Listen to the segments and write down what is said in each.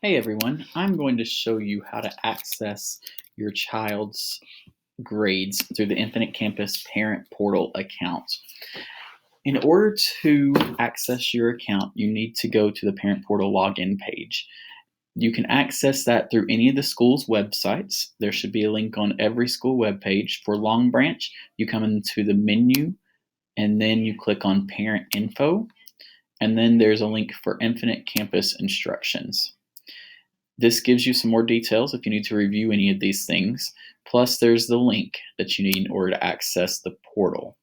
Hey everyone, I'm going to show you how to access your child's grades through the Infinite Campus Parent Portal account. In order to access your account, you need to go to the Parent Portal login page. You can access that through any of the school's websites. There should be a link on every school webpage. For Long Branch, you come into the menu and then you click on Parent Info, and then there's a link for Infinite Campus Instructions. This gives you some more details if you need to review any of these things. Plus, there's the link that you need in order to access the portal.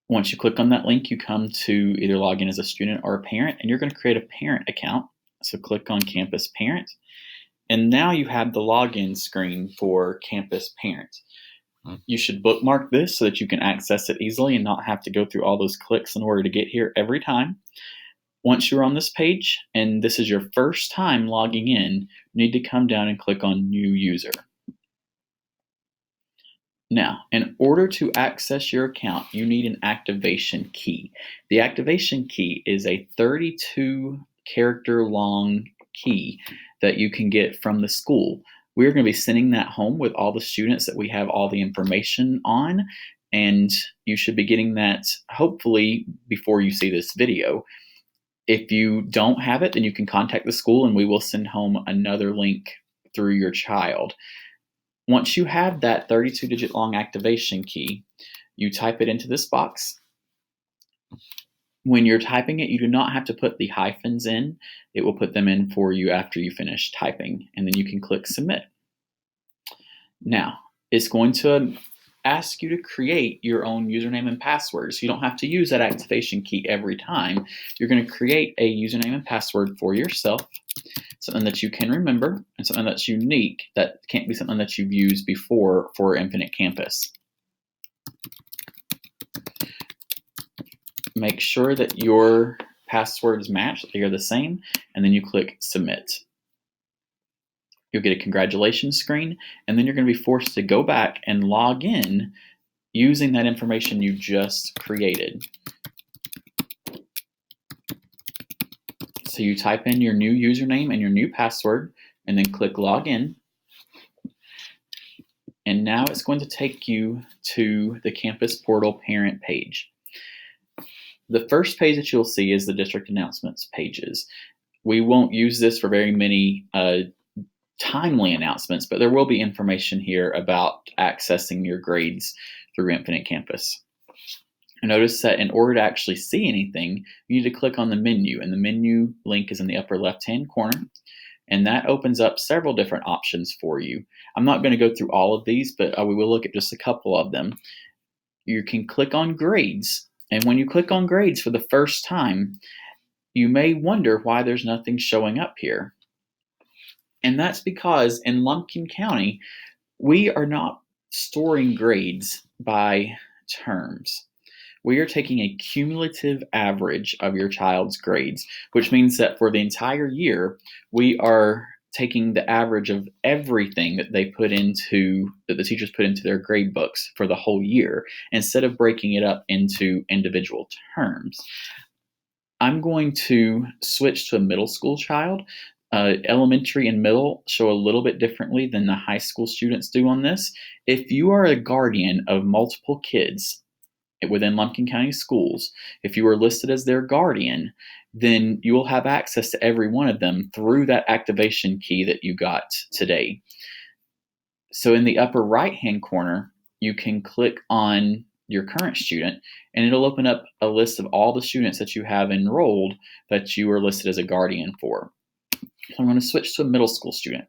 Once you click on that link, you come to either log in as a student or a parent, and you're going to create a parent account. So click on Campus Parent, and now you have the login screen for Campus Parent. You should bookmark this so that you can access it easily and not have to go through all those clicks in order to get here every time. Once you're on this page and this is your first time logging in, you need to come down and click on New User. Now, in order to access your account, you need an activation key. The activation key is a 32-character long key that you can get from the school. We're going to be sending that home with all the students that we have all the information on, and you should be getting that hopefully before you see this video. If you don't have it, then you can contact the school and we will send home another link through your child. Once you have that 32-digit long activation key, you type it into this box. When you're typing it, you do not have to put the hyphens in. It will put them in for you after you finish typing, and then you can click Submit. Now, it's going to ask you to create your own username and password. So you don't have to use that activation key every time. You're going to create a username and password for yourself, something that you can remember and something that's unique, that can't be something that you've used before for Infinite Campus. Make sure that your passwords match, that they're the same, and then you click Submit. You'll get a congratulations screen, and then you're going to be forced to go back and log in using that information you just created. So you type in your new username and your new password, and then click Login. And now it's going to take you to the Campus Portal parent page. The first page that you'll see is the district announcements pages. We won't use this for very many timely announcements, but there will be information here about accessing your grades through Infinite Campus. Notice that in order to actually see anything, you need to click on the menu, and the menu link is in the upper left-hand corner, and that opens up several different options for you. I'm not going to go through all of these, but we will look at just a couple of them. You can click on Grades, and when you click on Grades for the first time, you may wonder why there's nothing showing up here. And that's because in Lumpkin County, we are not storing grades by terms. We are taking a cumulative average of your child's grades, which means that for the entire year, we are taking the average of everything that they put into, that the teachers put into their grade books for the whole year, instead of breaking it up into individual terms. I'm going to switch to a middle school child. Elementary and middle show a little bit differently than the high school students do on this. If you are a guardian of multiple kids within Lumpkin County Schools, if you are listed as their guardian, then you will have access to every one of them through that activation key that you got today. So in the upper right-hand corner, you can click on your current student, and it'll open up a list of all the students that you have enrolled that you are listed as a guardian for. So I'm going to switch to a middle school student.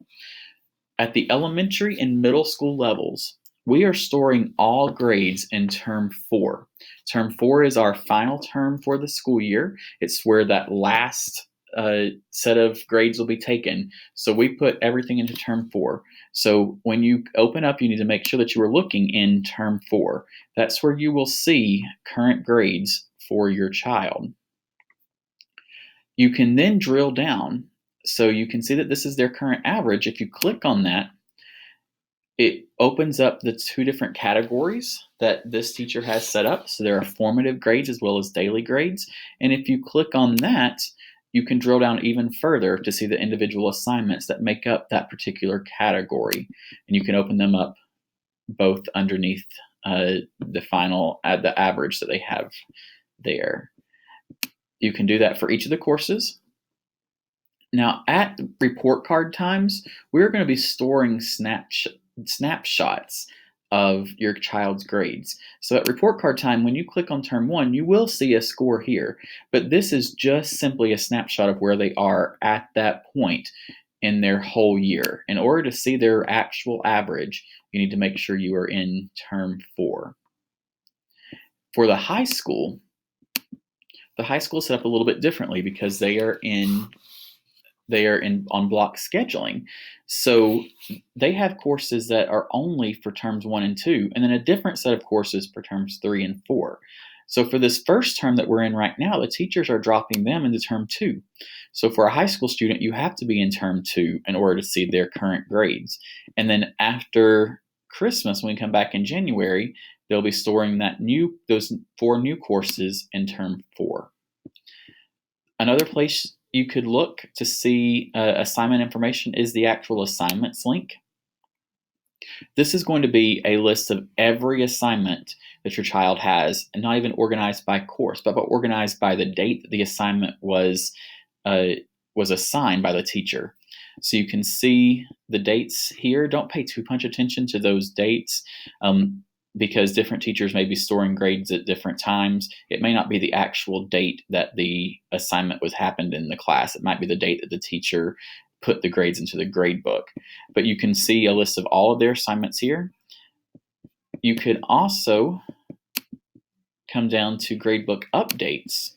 At the elementary and middle school levels, we are storing all grades in Term 4. Term 4 is our final term for the school year. It's where that last set of grades will be taken. So we put everything into Term 4. So when you open up, you need to make sure that you are looking in Term 4. That's where you will see current grades for your child. You can then drill down, so you can see that this is their current average. If you click on that, it opens up the two different categories that this teacher has set up. So there are formative grades as well as daily grades. And if you click on that, you can drill down even further to see the individual assignments that make up that particular category. And you can open them up both underneath the final, the average that they have there. You can do that for each of the courses. Now, at report card times, we're going to be storing snapshots of your child's grades. So at report card time, when you click on term 1, you will see a score here, but this is just simply a snapshot of where they are at that point in their whole year. In order to see their actual average, you need to make sure you are in term 4. For the high school is set up a little bit differently because they are on block scheduling. So they have courses that are only for terms 1 and 2, and then a different set of courses for terms 3 and 4. So for this first term that we're in right now, the teachers are dropping them into term 2. So for a high school student, you have to be in term 2 in order to see their current grades. And then after Christmas, when we come back in January, they'll be storing those 4 new courses in term 4. Another place you could look to see assignment information is the actual assignments link. This is going to be a list of every assignment that your child has, and not even organized by course, but organized by the date that the assignment was assigned by the teacher. So you can see the dates here. Don't pay too much attention to those dates because different teachers may be storing grades at different times. It may not be the actual date that the assignment happened in the class. It might be the date that the teacher put the grades into the grade book. But you can see a list of all of their assignments here. You could also come down to gradebook updates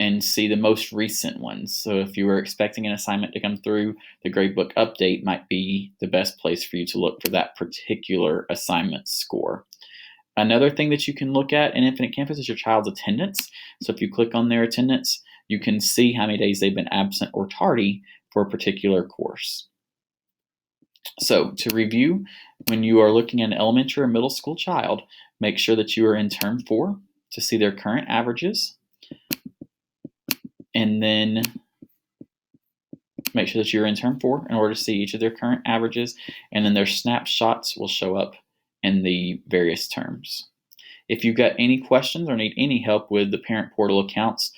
and see the most recent ones. So if you were expecting an assignment to come through, the gradebook update might be the best place for you to look for that particular assignment score. Another thing that you can look at in Infinite Campus is your child's attendance. So if you click on their attendance, you can see how many days they've been absent or tardy for a particular course. So to review, when you are looking at an elementary or middle school child, make sure that you are in term 4 to see their current averages. And then make sure that you're in term 4 in order to see each of their current averages, and then their snapshots will show up in the various terms. If you've got any questions or need any help with the parent portal accounts,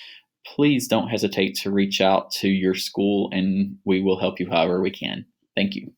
please don't hesitate to reach out to your school and we will help you however we can. Thank you.